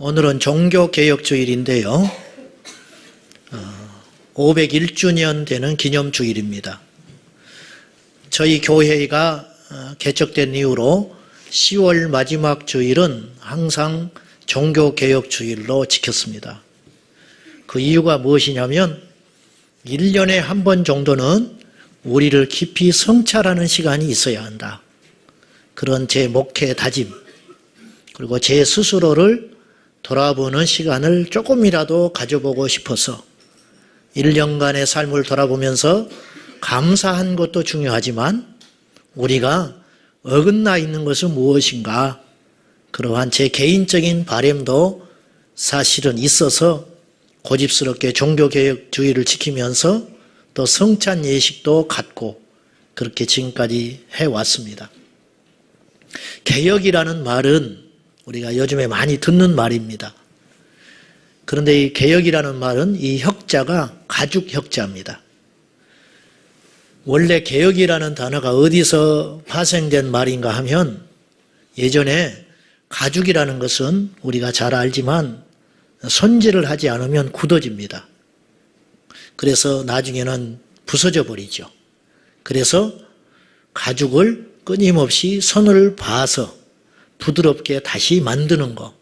오늘은 종교개혁주일인데요. 501주년 되는 기념주일입니다. 저희 교회가 개척된 이후로 10월 마지막 주일은 항상 종교개혁주일로 지켰습니다. 그 이유가 무엇이냐면 1년에 한 번 정도는 우리를 깊이 성찰하는 시간이 있어야 한다. 그런 제 목회 다짐, 그리고 제 스스로를 돌아보는 시간을 조금이라도 가져보고 싶어서 1년간의 삶을 돌아보면서 감사한 것도 중요하지만 우리가 어긋나 있는 것은 무엇인가, 그러한 제 개인적인 바람도 사실은 있어서 고집스럽게 종교개혁주의를 지키면서 또 성찬 예식도 갖고 그렇게 지금까지 해왔습니다. 개혁이라는 말은 우리가 요즘에 많이 듣는 말입니다. 그런데 이 개혁이라는 말은 이 혁자가 가죽 혁자입니다. 원래 개혁이라는 단어가 어디서 파생된 말인가 하면 예전에 가죽이라는 것은 우리가 잘 알지만 손질을 하지 않으면 굳어집니다. 그래서 나중에는 부서져 버리죠. 그래서 가죽을 끊임없이 손을 봐서 부드럽게 다시 만드는 것,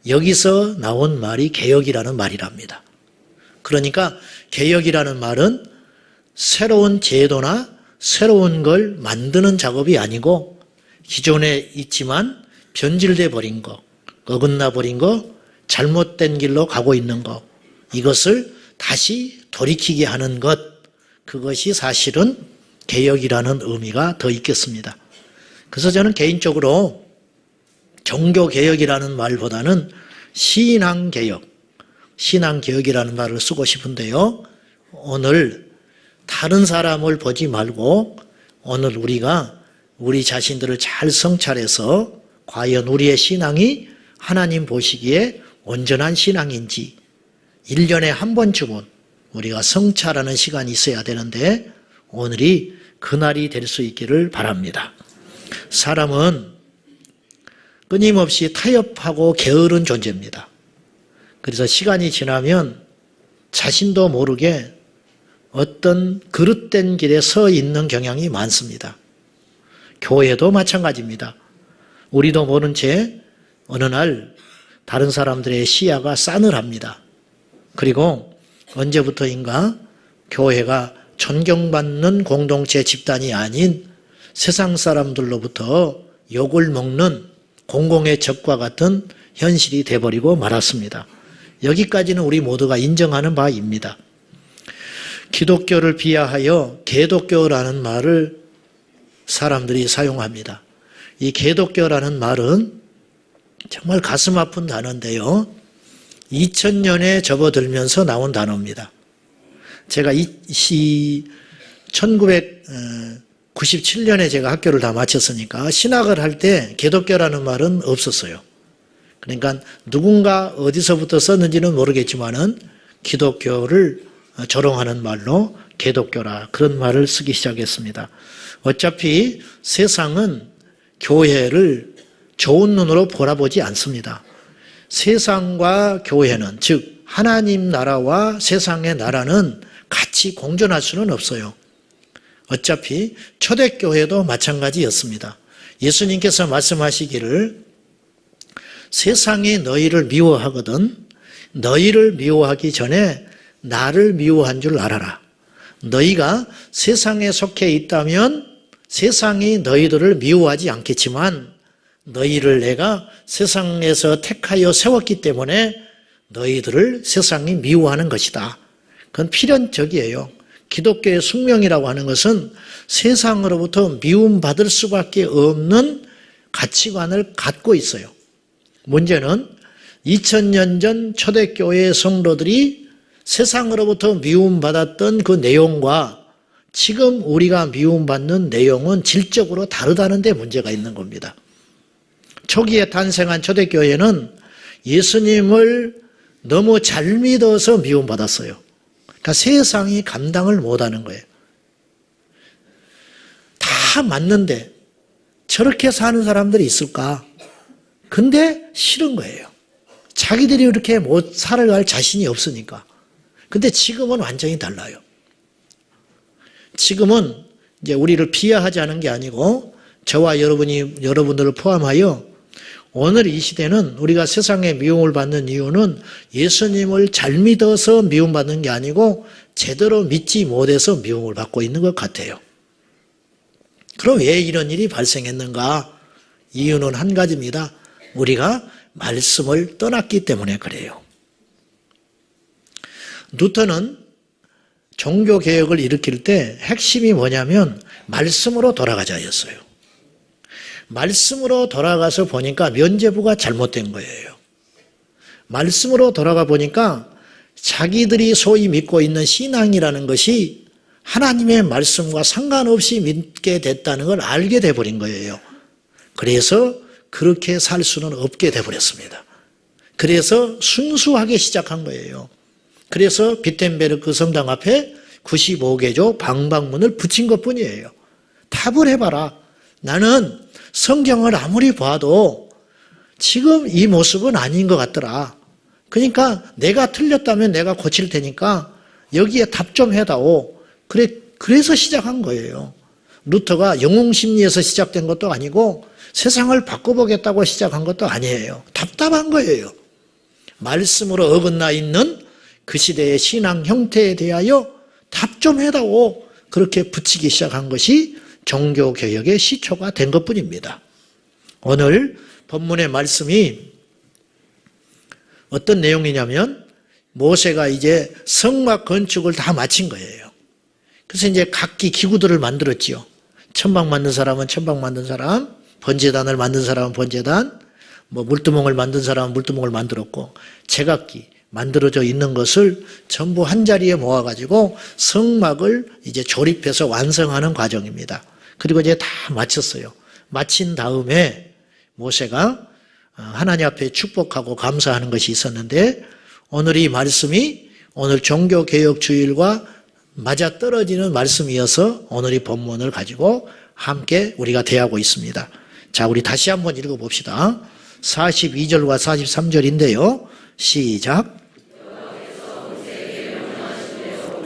여기서 나온 말이 개혁이라는 말이랍니다. 그러니까 개혁이라는 말은 새로운 제도나 새로운 걸 만드는 작업이 아니고 기존에 있지만 변질돼 버린 거, 어긋나 버린 거, 잘못된 길로 가고 있는 거, 이것을 다시 돌이키게 하는 것, 그것이 사실은 개혁이라는 의미가 더 있겠습니다. 그래서 저는 개인적으로 종교개혁이라는 말보다는 신앙개혁, 신앙개혁이라는 말을 쓰고 싶은데요. 오늘 다른 사람을 보지 말고 오늘 우리가 우리 자신들을 잘 성찰해서 과연 우리의 신앙이 하나님 보시기에 온전한 신앙인지 1년에 한 번쯤은 우리가 성찰하는 시간이 있어야 되는데 오늘이 그날이 될 수 있기를 바랍니다. 사람은 끊임없이 타협하고 게으른 존재입니다. 그래서 시간이 지나면 자신도 모르게 어떤 그릇된 길에 서 있는 경향이 많습니다. 교회도 마찬가지입니다. 우리도 모른 채 어느 날 다른 사람들의 시야가 싸늘합니다. 그리고 언제부터인가 교회가 존경받는 공동체 집단이 아닌 세상 사람들로부터 욕을 먹는 공공의 적과 같은 현실이 돼버리고 말았습니다. 여기까지는 우리 모두가 인정하는 바입니다. 기독교를 비하하여 개독교라는 말을 사람들이 사용합니다. 이 개독교라는 말은 정말 가슴 아픈 단어인데요. 2000년에 접어들면서 나온 단어입니다. 제가 1997년에 제가 학교를 다 마쳤으니까 신학을 할 때 개독교라는 말은 없었어요. 그러니까 누군가 어디서부터 썼는지는 모르겠지만은 기독교를 조롱하는 말로 개독교라 그런 말을 쓰기 시작했습니다. 어차피 세상은 교회를 좋은 눈으로 바라보지 않습니다. 세상과 교회는, 즉 하나님 나라와 세상의 나라는 같이 공존할 수는 없어요. 어차피 초대교회도 마찬가지였습니다. 예수님께서 말씀하시기를 세상이 너희를 미워하거든 너희를 미워하기 전에 나를 미워한 줄 알아라. 너희가 세상에 속해 있다면 세상이 너희들을 미워하지 않겠지만 너희를 내가 세상에서 택하여 세웠기 때문에 너희들을 세상이 미워하는 것이다. 그건 필연적이에요. 기독교의 숙명이라고 하는 것은 세상으로부터 미움받을 수밖에 없는 가치관을 갖고 있어요. 문제는 2000년 전 초대교회의 성도들이 세상으로부터 미움받았던 그 내용과 지금 우리가 미움받는 내용은 질적으로 다르다는 데 문제가 있는 겁니다. 초기에 탄생한 초대교회는 예수님을 너무 잘 믿어서 미움받았어요. 그러니까 세상이 감당을 못하는 거예요. 다 맞는데 저렇게 사는 사람들이 있을까? 근데 싫은 거예요. 자기들이 이렇게 못 살아갈 자신이 없으니까. 근데 지금은 완전히 달라요. 지금은 이제 우리를 비하하지 않은 게 아니고 저와 여러분들을 포함하여 오늘 이 시대는 우리가 세상에 미움을 받는 이유는 예수님을 잘 믿어서 미움받는 게 아니고 제대로 믿지 못해서 미움을 받고 있는 것 같아요. 그럼 왜 이런 일이 발생했는가? 이유는 한 가지입니다. 우리가 말씀을 떠났기 때문에 그래요. 루터는 종교개혁을 일으킬 때 핵심이 뭐냐면 말씀으로 돌아가자였어요. 말씀으로 돌아가서 보니까 면죄부가 잘못된 거예요. 말씀으로 돌아가 보니까 자기들이 소위 믿고 있는 신앙이라는 것이 하나님의 말씀과 상관없이 믿게 됐다는 걸 알게 돼버린 거예요. 그래서 그렇게 살 수는 없게 돼버렸습니다. 그래서 순수하게 시작한 거예요. 그래서 비텐베르크 성당 앞에 95개조 방방문을 붙인 것뿐이에요. 답을 해봐라. 나는 성경을 아무리 봐도 지금 이 모습은 아닌 것 같더라. 그러니까 내가 틀렸다면 내가 고칠 테니까 여기에 답 좀 해다오. 그래서 시작한 거예요. 루터가 영웅심리에서 시작된 것도 아니고 세상을 바꿔보겠다고 시작한 것도 아니에요. 답답한 거예요. 말씀으로 어긋나 있는 그 시대의 신앙 형태에 대하여 답 좀 해다오. 그렇게 붙이기 시작한 것이 종교개혁의 시초가 된 것뿐입니다. 오늘 본문의 말씀이 어떤 내용이냐면 모세가 이제 성막 건축을 다 마친 거예요. 그래서 이제 각기 기구들을 만들었지요. 천막 만든 사람은 천막 만든 사람, 번제단을 만든 사람은 번제단, 물두멍을 만든 사람은 물두멍을 만들었고 제각기 만들어져 있는 것을 전부 한 자리에 모아가지고 성막을 이제 조립해서 완성하는 과정입니다. 그리고 이제 다 마쳤어요. 마친 다음에 모세가 하나님 앞에 축복하고 감사하는 것이 있었는데 오늘 이 말씀이 오늘 종교개혁 주일과 맞아떨어지는 말씀이어서 오늘 이 본문을 가지고 함께 우리가 대하고 있습니다. 자, 우리 다시 한번 읽어봅시다. 42절과 43절인데요. 시작.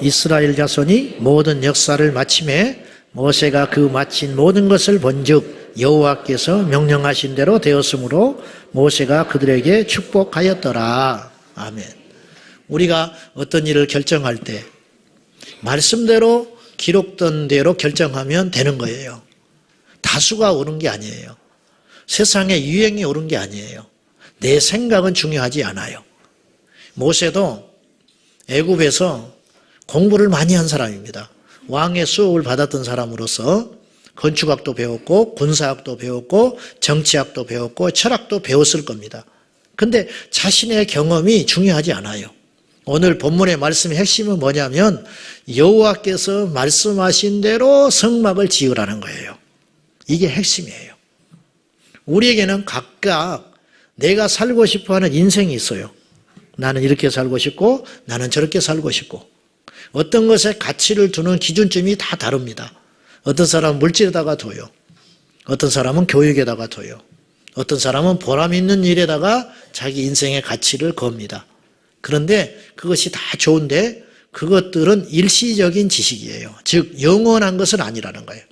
이스라엘 자손이 모든 역사를 마침에 모세가 그 마친 모든 것을 본즉 여호와께서 명령하신 대로 되었으므로 모세가 그들에게 축복하였더라. 아멘. 우리가 어떤 일을 결정할 때 말씀대로 기록된 대로 결정하면 되는 거예요. 다수가 옳은 게 아니에요. 세상의 유행이 옳은 게 아니에요. 내 생각은 중요하지 않아요. 모세도 애굽에서 공부를 많이 한 사람입니다. 왕의 수업을 받았던 사람으로서 건축학도 배웠고 군사학도 배웠고 정치학도 배웠고 철학도 배웠을 겁니다. 근데 자신의 경험이 중요하지 않아요. 오늘 본문의 말씀의 핵심은 뭐냐면 여호와께서 말씀하신 대로 성막을 지으라는 거예요. 이게 핵심이에요. 우리에게는 각각 내가 살고 싶어하는 인생이 있어요. 나는 이렇게 살고 싶고 나는 저렇게 살고 싶고 어떤 것에 가치를 두는 기준점이 다 다릅니다. 어떤 사람은 물질에다가 둬요. 어떤 사람은 교육에다가 둬요. 어떤 사람은 보람 있는 일에다가 자기 인생의 가치를 겁니다. 그런데 그것이 다 좋은데 그것들은 일시적인 지식이에요. 즉 영원한 것은 아니라는 거예요.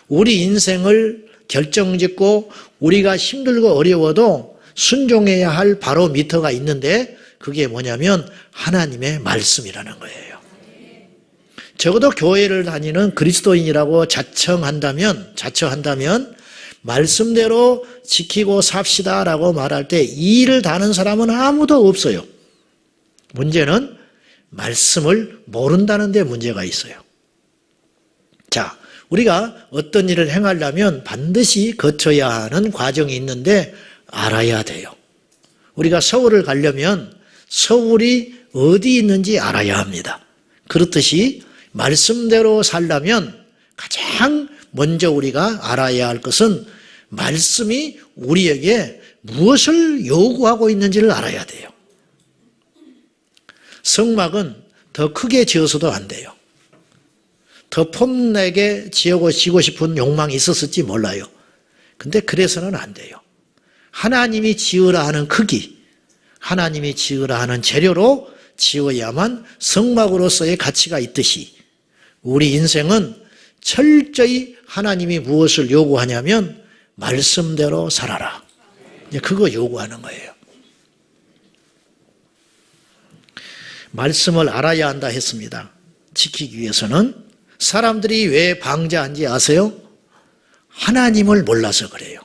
우리 인생을 결정짓고 우리가 힘들고 어려워도 순종해야 할 바로미터가 있는데 그게 뭐냐면 하나님의 말씀이라는 거예요. 적어도 교회를 다니는 그리스도인이라고 자청한다면 말씀대로 지키고 삽시다라고 말할 때 이 일을 다는 사람은 아무도 없어요. 문제는 말씀을 모른다는 데 문제가 있어요. 자, 우리가 어떤 일을 행하려면 반드시 거쳐야 하는 과정이 있는데 알아야 돼요. 우리가 서울을 가려면 서울이 어디 있는지 알아야 합니다. 그렇듯이 말씀대로 살려면 가장 먼저 우리가 알아야 할 것은 말씀이 우리에게 무엇을 요구하고 있는지를 알아야 돼요. 성막은 더 크게 지어서도 안 돼요. 더 폼나게 지고 싶은 욕망이 있었을지 몰라요. 근데 그래서는 안 돼요. 하나님이 지으라 하는 크기, 하나님이 지으라 하는 재료로 지어야만 성막으로서의 가치가 있듯이 우리 인생은 철저히 하나님이 무엇을 요구하냐면 말씀대로 살아라. 그거 요구하는 거예요. 말씀을 알아야 한다 했습니다. 지키기 위해서는. 사람들이 왜 방자한지 아세요? 하나님을 몰라서 그래요.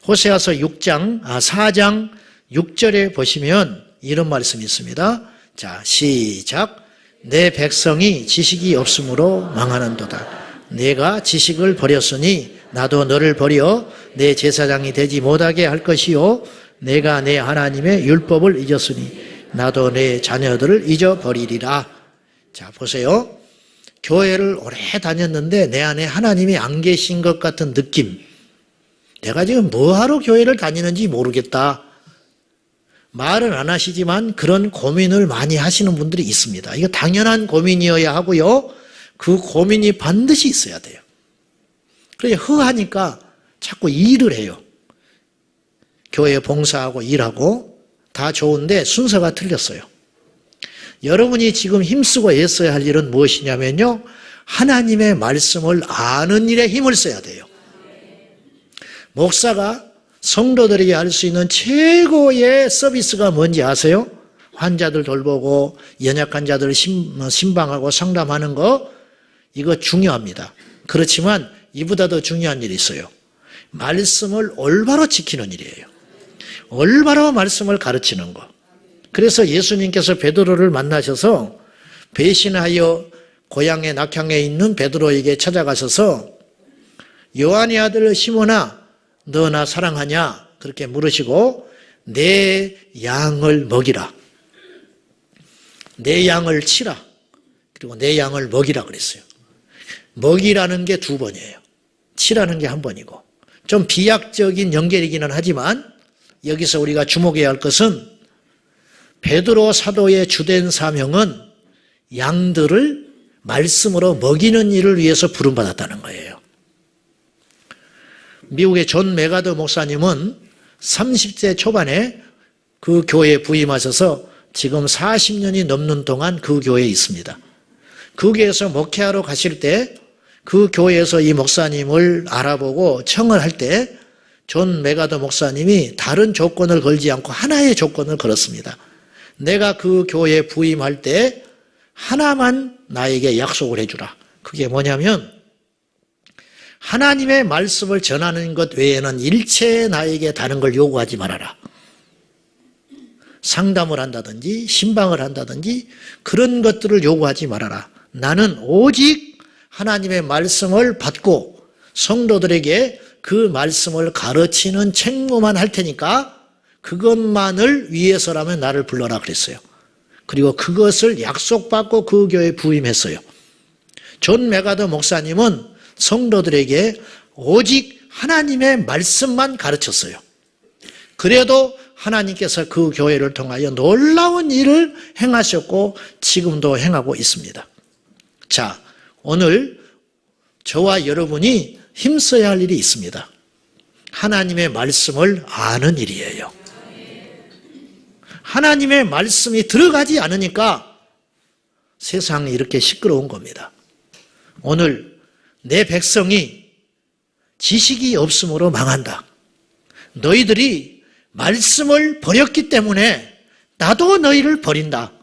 호세아서 4장 6절에 보시면 이런 말씀이 있습니다. 자, 시작. 내 백성이 지식이 없으므로 망하는도다. 내가 지식을 버렸으니 나도 너를 버려 내 제사장이 되지 못하게 할 것이요. 내가 내 하나님의 율법을 잊었으니 나도 내 자녀들을 잊어버리리라. 자, 보세요. 교회를 오래 다녔는데 내 안에 하나님이 안 계신 것 같은 느낌. 내가 지금 뭐하러 교회를 다니는지 모르겠다. 말은 안 하시지만 그런 고민을 많이 하시는 분들이 있습니다. 이거 당연한 고민이어야 하고요. 그 고민이 반드시 있어야 돼요. 그래서 허하니까 자꾸 일을 해요. 교회 봉사하고 일하고 다 좋은데 순서가 틀렸어요. 여러분이 지금 힘쓰고 애써야 할 일은 무엇이냐면요. 하나님의 말씀을 아는 일에 힘을 써야 돼요. 목사가 성도들에게 할 수 있는 최고의 서비스가 뭔지 아세요? 환자들 돌보고 연약한 자들을 신방하고 상담하는 거, 이거 중요합니다. 그렇지만 이보다 더 중요한 일이 있어요. 말씀을 올바로 지키는 일이에요. 올바로 말씀을 가르치는 거. 그래서 예수님께서 베드로를 만나셔서 배신하여 고향의 낙향에 있는 베드로에게 찾아가셔서 요한의 아들 시몬아, 너 나 사랑하냐? 그렇게 물으시고 내 양을 먹이라. 내 양을 치라. 그리고 내 양을 먹이라 그랬어요. 먹이라는 게 2번이에요. 치라는 게 1번이고. 좀 비약적인 연결이기는 하지만 여기서 우리가 주목해야 할 것은 베드로 사도의 주된 사명은 양들을 말씀으로 먹이는 일을 위해서 부름받았다는 거예요. 미국의 존 메가더 목사님은 30대 초반에 그 교회에 부임하셔서 지금 40년이 넘는 동안 그 교회에 있습니다. 그 교회에서 목회하러 가실 때 그 교회에서 이 목사님을 알아보고 청을 할 때 존 메가더 목사님이 다른 조건을 걸지 않고 하나의 조건을 걸었습니다. 내가 그 교회에 부임할 때 하나만 나에게 약속을 해주라. 그게 뭐냐면 하나님의 말씀을 전하는 것 외에는 일체 나에게 다른 걸 요구하지 말아라. 상담을 한다든지 신방을 한다든지 그런 것들을 요구하지 말아라. 나는 오직 하나님의 말씀을 받고 성도들에게 그 말씀을 가르치는 책무만 할 테니까 그것만을 위해서라면 나를 불러라 그랬어요. 그리고 그것을 약속받고 그 교회에 부임했어요. 존 메가더 목사님은 성도들에게 오직 하나님의 말씀만 가르쳤어요. 그래도 하나님께서 그 교회를 통하여 놀라운 일을 행하셨고 지금도 행하고 있습니다. 자, 오늘 저와 여러분이 힘써야 할 일이 있습니다. 하나님의 말씀을 아는 일이에요. 하나님의 말씀이 들어가지 않으니까 세상이 이렇게 시끄러운 겁니다. 오늘 내 백성이 지식이 없으므로 망한다. 너희들이 말씀을 버렸기 때문에 나도 너희를 버린다.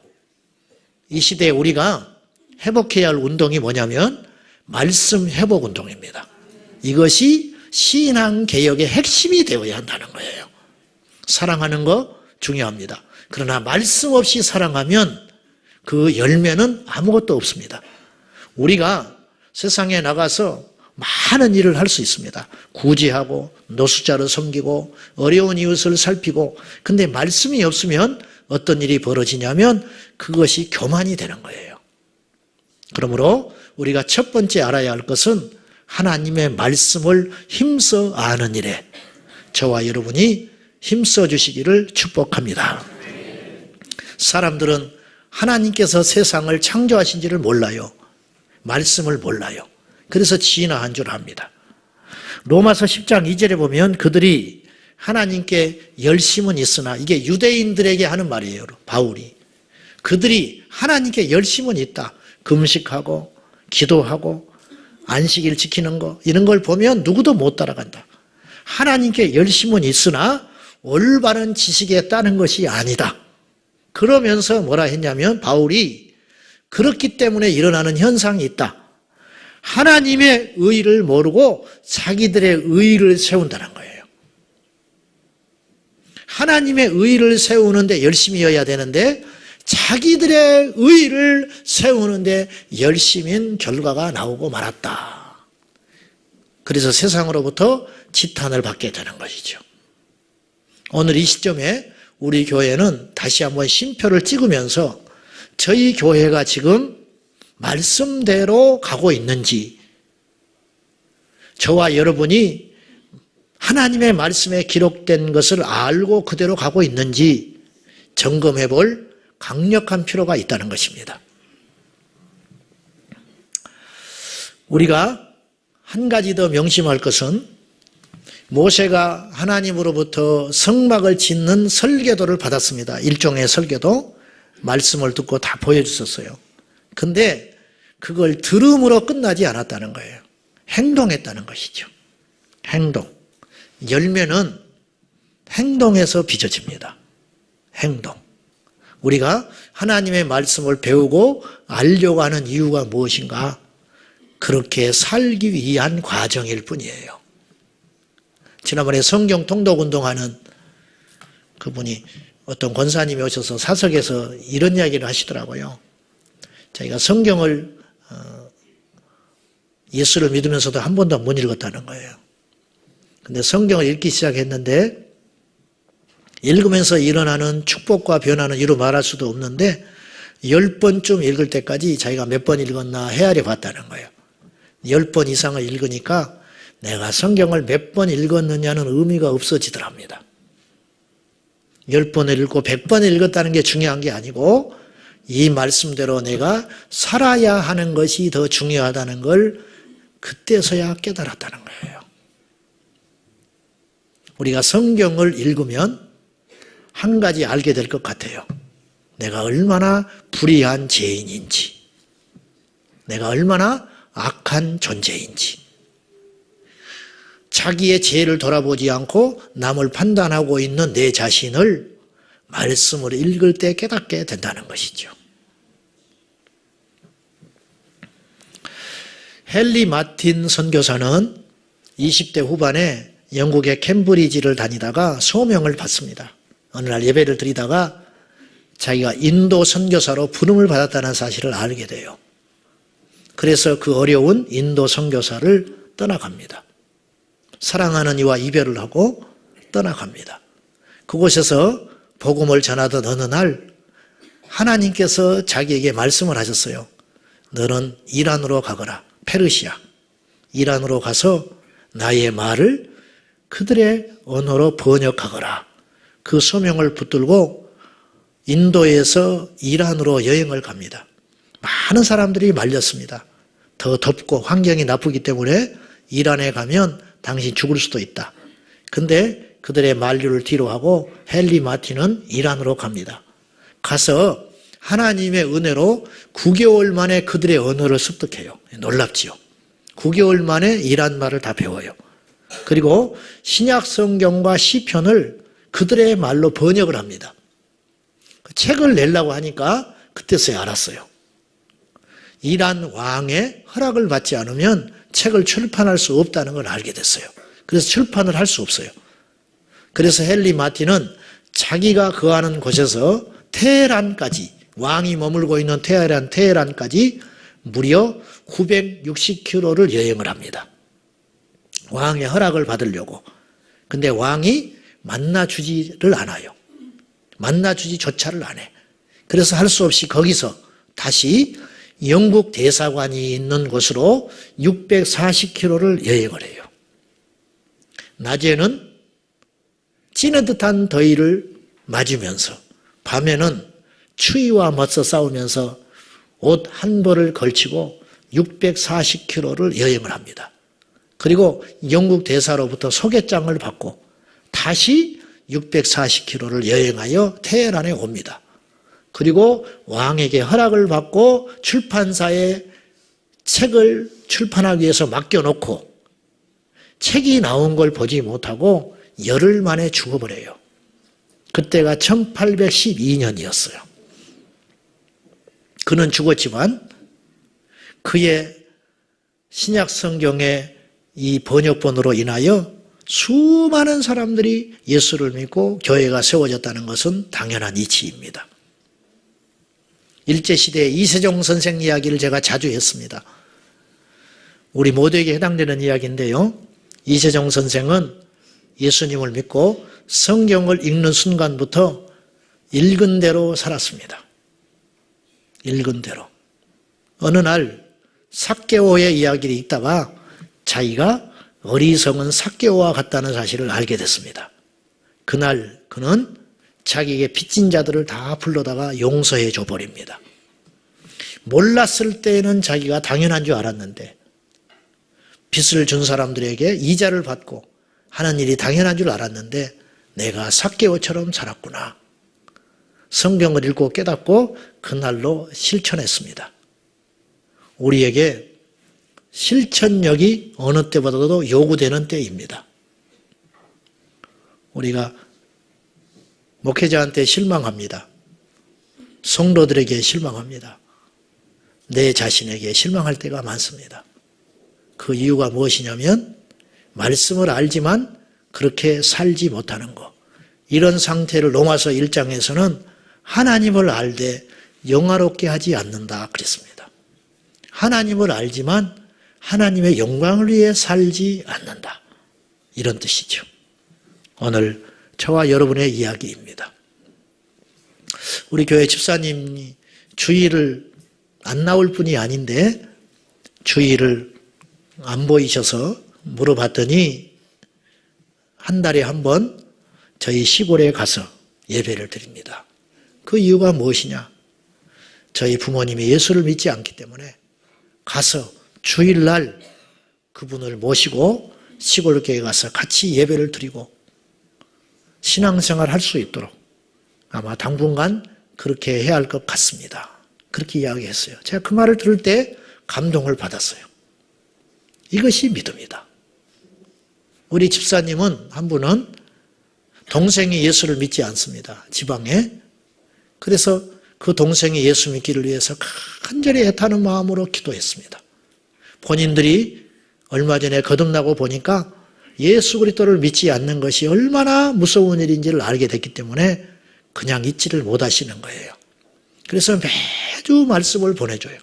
이 시대에 우리가 회복해야 할 운동이 뭐냐면 말씀 회복 운동입니다. 이것이 신앙개혁의 핵심이 되어야 한다는 거예요. 사랑하는 거 중요합니다. 그러나 말씀 없이 사랑하면 그 열매는 아무것도 없습니다. 우리가 세상에 나가서 많은 일을 할 수 있습니다. 구제하고 노숙자를 섬기고 어려운 이웃을 살피고, 근데 말씀이 없으면 어떤 일이 벌어지냐면 그것이 교만이 되는 거예요. 그러므로 우리가 첫 번째 알아야 할 것은 하나님의 말씀을 힘써 아는 일에 저와 여러분이 힘써 주시기를 축복합니다. 사람들은 하나님께서 세상을 창조하신지를 몰라요. 말씀을 몰라요. 그래서 진화한 줄 압니다. 로마서 10장 2절에 보면 그들이 하나님께 열심은 있으나, 이게 유대인들에게 하는 말이에요, 바울이. 그들이 하나님께 열심은 있다. 금식하고 기도하고 안식일 지키는 거, 이런 걸 보면 누구도 못 따라간다. 하나님께 열심은 있으나 올바른 지식에 따른 것이 아니다. 그러면서 뭐라 했냐면, 바울이 그렇기 때문에 일어나는 현상이 있다. 하나님의 의를 모르고 자기들의 의를 세운다는 거예요. 하나님의 의를 세우는데 열심히여야 되는데 자기들의 의를 세우는데 열심인 결과가 나오고 말았다. 그래서 세상으로부터 지탄을 받게 되는 것이죠. 오늘 이 시점에 우리 교회는 다시 한번 쉼표를 찍으면서 저희 교회가 지금 말씀대로 가고 있는지, 저와 여러분이 하나님의 말씀에 기록된 것을 알고 그대로 가고 있는지 점검해 볼 강력한 필요가 있다는 것입니다. 우리가 한 가지 더 명심할 것은, 모세가 하나님으로부터 성막을 짓는 설계도를 받았습니다. 일종의 설계도, 말씀을 듣고 다 보여주셨어요. 근데 그걸 들음으로 끝나지 않았다는 거예요. 행동했다는 것이죠. 행동. 열매는 행동에서 빚어집니다. 행동. 우리가 하나님의 말씀을 배우고 알려고 하는 이유가 무엇인가? 그렇게 살기 위한 과정일 뿐이에요. 지난번에 성경 통독운동하는 그분이, 어떤 권사님이 오셔서 사석에서 이런 이야기를 하시더라고요. 자기가 성경을 예수를 믿으면서도 한 번도 못 읽었다는 거예요. 근데 성경을 읽기 시작했는데 읽으면서 일어나는 축복과 변화는 이루 말할 수도 없는데 10번쯤 읽을 때까지 자기가 몇 번 읽었나 헤아려 봤다는 거예요. 10번 이상을 읽으니까 내가 성경을 몇 번 읽었느냐는 의미가 없어지더랍니다. 10번을 읽고 100번을 읽었다는 게 중요한 게 아니고 이 말씀대로 내가 살아야 하는 것이 더 중요하다는 걸 그때서야 깨달았다는 거예요. 우리가 성경을 읽으면 한 가지 알게 될 것 같아요. 내가 얼마나 불의한 죄인인지, 내가 얼마나 악한 존재인지. 자기의 죄를 돌아보지 않고 남을 판단하고 있는 내 자신을 말씀을 읽을 때 깨닫게 된다는 것이죠. 헨리 마틴 선교사는 20대 후반에 영국의 캠브리지를 다니다가 소명을 받습니다. 어느 날 예배를 드리다가 자기가 인도 선교사로 부름을 받았다는 사실을 알게 돼요. 그래서 그 어려운 인도 선교사를 떠나갑니다. 사랑하는 이와 이별을 하고 떠나갑니다. 그곳에서 복음을 전하던 어느 날 하나님께서 자기에게 말씀을 하셨어요. 너는 이란으로 가거라. 페르시아. 이란으로 가서 나의 말을 그들의 언어로 번역하거라. 그 소명을 붙들고 인도에서 이란으로 여행을 갑니다. 많은 사람들이 말렸습니다. 더 덥고 환경이 나쁘기 때문에 이란에 가면 당신 죽을 수도 있다. 근데 그들의 만류를 뒤로하고 헨리 마틴은 이란으로 갑니다. 가서 하나님의 은혜로 9개월 만에 그들의 언어를 습득해요. 놀랍지요. 9개월 만에 이란 말을 다 배워요. 그리고 신약 성경과 시편을 그들의 말로 번역을 합니다. 책을 내려고 하니까 그때서야 알았어요. 이란 왕의 허락을 받지 않으면 책을 출판할 수 없다는 걸 알게 됐어요. 그래서 출판을 할 수 없어요. 그래서 헨리 마틴은 자기가 거하는 곳에서 테헤란까지, 왕이 머물고 있는 테헤란까지 무려 960km를 여행을 합니다. 왕의 허락을 받으려고. 근데 왕이 만나주지를 않아요. 만나주지조차를 안 해. 그래서 할 수 없이 거기서 다시 영국 대사관이 있는 곳으로 640km를 여행을 해요. 낮에는 찌는 듯한 더위를 맞으면서 밤에는 추위와 맞서 싸우면서 옷 한 벌을 걸치고 640km를 여행을 합니다. 그리고 영국 대사로부터 소개장을 받고 다시 640km를 여행하여 테헤란에 옵니다. 그리고 왕에게 허락을 받고 출판사에 책을 출판하기 위해서 맡겨놓고 책이 나온 걸 보지 못하고 열흘 만에 죽어버려요. 그때가 1812년이었어요. 그는 죽었지만 그의 신약 성경의 이 번역본으로 인하여 수많은 사람들이 예수를 믿고 교회가 세워졌다는 것은 당연한 이치입니다. 일제시대의 이세종 선생 이야기를 제가 자주 했습니다. 우리 모두에게 해당되는 이야기인데요. 이세종 선생은 예수님을 믿고 성경을 읽는 순간부터 읽은 대로 살았습니다. 읽은 대로. 어느 날 삭개오의 이야기를 읽다가 자기가 어리석은 삭개오와 같다는 사실을 알게 됐습니다. 그날 그는 자기에게 빚진 자들을 다 불러다가 용서해 줘버립니다. 몰랐을 때는 자기가 당연한 줄 알았는데 빚을 준 사람들에게 이자를 받고 하는 일이 당연한 줄 알았는데 내가 삭개오처럼 살았구나. 성경을 읽고 깨닫고 그날로 실천했습니다. 우리에게 실천력이 어느 때보다도 요구되는 때입니다. 우리가 목회자한테 실망합니다. 성도들에게 실망합니다. 내 자신에게 실망할 때가 많습니다. 그 이유가 무엇이냐면 말씀을 알지만 그렇게 살지 못하는 것. 이런 상태를 로마서 1장에서는 하나님을 알되 영화롭게 하지 않는다 그랬습니다. 하나님을 알지만 하나님의 영광을 위해 살지 않는다. 이런 뜻이죠. 오늘 저와 여러분의 이야기입니다. 우리 교회 집사님이 주일을 안 나올 뿐이 아닌데 주일을 안 보이셔서 물어봤더니 한 달에 한 번 저희 시골에 가서 예배를 드립니다. 그 이유가 무엇이냐? 저희 부모님이 예수를 믿지 않기 때문에 가서 주일날 그분을 모시고 시골교회에 가서 같이 예배를 드리고 신앙생활 할 수 있도록 아마 당분간 그렇게 해야 할 것 같습니다. 그렇게 이야기했어요. 제가 그 말을 들을 때 감동을 받았어요. 이것이 믿음이다. 우리 집사님은 한 분은 동생이 예수를 믿지 않습니다. 지방에. 그래서 그 동생이 예수 믿기를 위해서 간절히 애타는 마음으로 기도했습니다. 본인들이 얼마 전에 거듭나고 보니까 예수 그리스도를 믿지 않는 것이 얼마나 무서운 일인지를 알게 됐기 때문에 그냥 잊지를 못하시는 거예요. 그래서 매주 말씀을 보내줘요.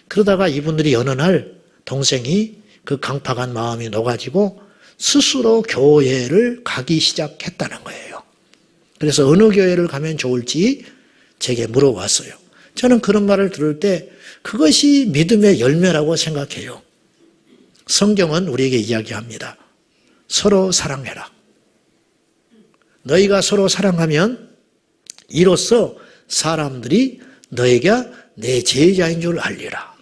그러다가 이분들이 어느 날 동생이 그 강팍한 마음이 녹아지고 스스로 교회를 가기 시작했다는 거예요. 그래서 어느 교회를 가면 좋을지 제게 물어봤어요. 저는 그런 말을 들을 때 그것이 믿음의 열매라고 생각해요. 성경은 우리에게 이야기합니다. 서로 사랑해라. 너희가 서로 사랑하면 이로써 사람들이 너희가 내 제자인 줄 알리라.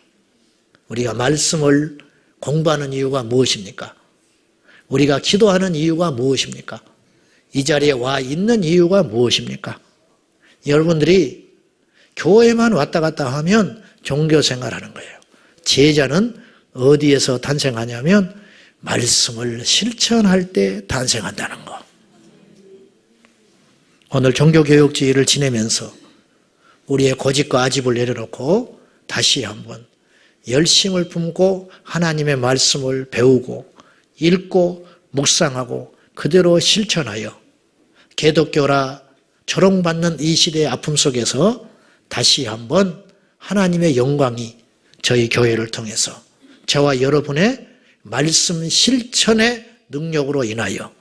우리가 말씀을 공부하는 이유가 무엇입니까? 우리가 기도하는 이유가 무엇입니까? 이 자리에 와 있는 이유가 무엇입니까? 여러분들이 교회만 왔다 갔다 하면 종교생활하는 거예요. 제자는 어디에서 탄생하냐면 말씀을 실천할 때 탄생한다는 거. 오늘 종교교육주의를 지내면서 우리의 고집과 아집을 내려놓고 다시 한번 열심을 품고 하나님의 말씀을 배우고 읽고 묵상하고 그대로 실천하여 기독교라 조롱받는 이 시대의 아픔 속에서 다시 한번 하나님의 영광이 저희 교회를 통해서 저와 여러분의 말씀 실천의 능력으로 인하여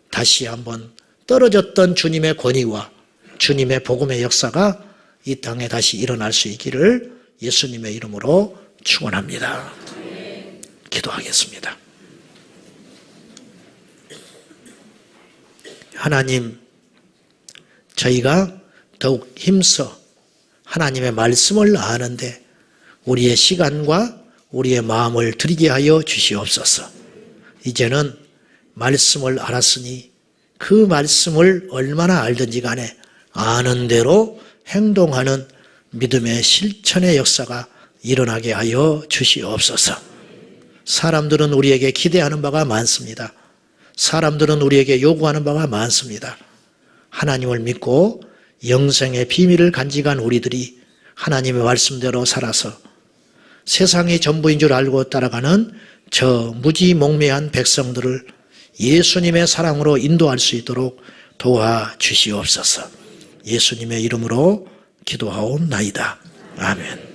다시 한번 떨어졌던 주님의 권위와 주님의 복음의 역사가 이 땅에 다시 일어날 수 있기를 예수님의 이름으로 축원합니다. 기도하겠습니다. 하나님, 저희가 더욱 힘써 하나님의 말씀을 아는데 우리의 시간과 우리의 마음을 드리게 하여 주시옵소서. 이제는 말씀을 알았으니 그 말씀을 얼마나 알든지 간에 아는 대로 행동하는 믿음의 실천의 역사가 일어나게 하여 주시옵소서. 사람들은 우리에게 기대하는 바가 많습니다. 사람들은 우리에게 요구하는 바가 많습니다. 하나님을 믿고 영생의 비밀을 간직한 우리들이 하나님의 말씀대로 살아서 세상이 전부인 줄 알고 따라가는 저 무지몽매한 백성들을 예수님의 사랑으로 인도할 수 있도록 도와주시옵소서. 예수님의 이름으로 기도하옵나이다. 아멘.